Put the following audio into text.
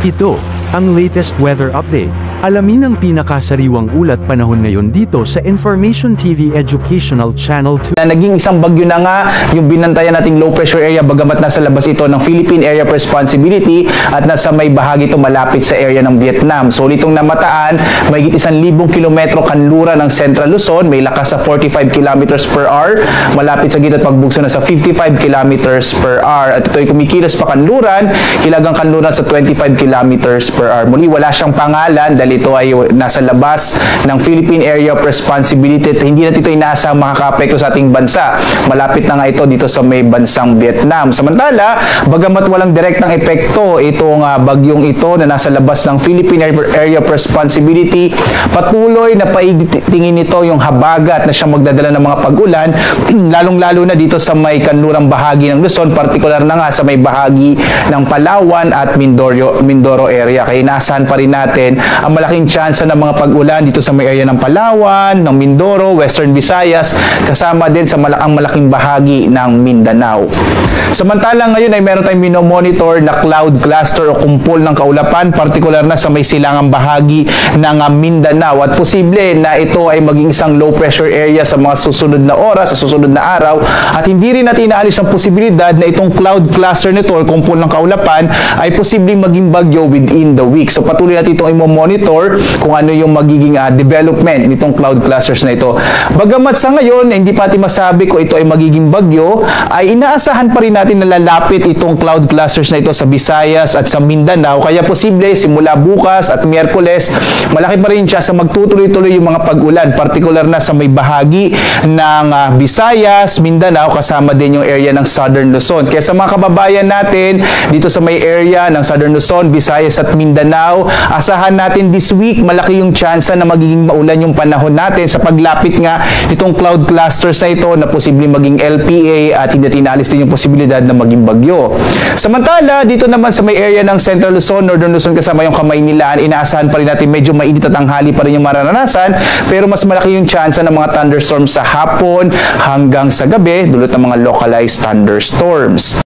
Ito, ang latest weather update. Alamin ang pinakasariwang ulat panahon ngayon dito sa Information TV Educational Channel 2. Na naging isang bagyo na nga yung binantayan nating low pressure area, bagamat nasa labas ito ng Philippine Area of Responsibility at nasa may bahagi ito malapit sa area ng Vietnam. So litong namataan, mahigit 1,000 kilometro kanluran ng Central Luzon, may lakas sa 45 kilometers per hour, malapit sa gitna at pagbugso na sa 55 kilometers per hour. At ito ay kumikilos pa kanluran, hilagang kanluran sa 25 kilometers per hour. Muli, wala siyang pangalan dahil ito ay nasa labas ng Philippine Area of Responsibility at hindi natin ito inaasang makaka-apekto sa ating bansa. Malapit na nga ito dito sa may bansang Vietnam. Samantala, bagamat walang direktang epekto itong bagyong ito na nasa labas ng Philippine Area of Responsibility, patuloy na paitingin nito yung habagat na siyang magdadala ng mga pag-ulan, lalong-lalo na dito sa may kanlurang bahagi ng Luzon, partikular na nga sa may bahagi ng Palawan at Mindoro area. Kaya inaasahan pa rin natin ang malaking tsansa ng mga pag-ulan dito sa may area ng Palawan, ng Mindoro, Western Visayas, kasama din sa malaking bahagi ng Mindanao. Samantalang ngayon ay meron tayong minomonitor na cloud cluster o kumpol ng kaulapan, partikular na sa may silangang bahagi ng Mindanao, at posible na ito ay maging isang low pressure area sa mga susunod na oras, sa susunod na araw, at hindi rin natin inaalis ang posibilidad na itong cloud cluster nito o kumpol ng kaulapan ay posibleng maging bagyo within the week. So patuloy natin itong i-monitor kung ano yung magiging development nitong cloud clusters na ito. Bagamat sa ngayon, hindi pa natin masabi kung ito ay magiging bagyo, ay inaasahan pa rin natin na lalapit itong cloud clusters na ito sa Visayas at sa Mindanao. Kaya posible simula bukas at Miyerkules, malaki pa rin siya sa magtutuloy-tuloy yung mga pag-ulan, partikular na sa may bahagi ng Visayas, Mindanao, kasama din yung area ng Southern Luzon. Kaya sa mga kababayan natin dito sa may area ng Southern Luzon, Visayas at Mindanao, asahan natin this week malaki yung tsansa na magiging maulan yung panahon natin sa paglapit nga itong cloud clusters na ito na posibleng maging LPA at hindi tinalis din yung posibilidad na maging bagyo. Samantala, dito naman sa may area ng Central Luzon, Northern Luzon kasama yung Kamaynilaan, inaasahan pa rin natin medyo mainit at tanghali pa rin yung mararanasan, pero mas malaki yung tsansa ng mga thunderstorms sa hapon hanggang sa gabi, dulot ng mga localized thunderstorms.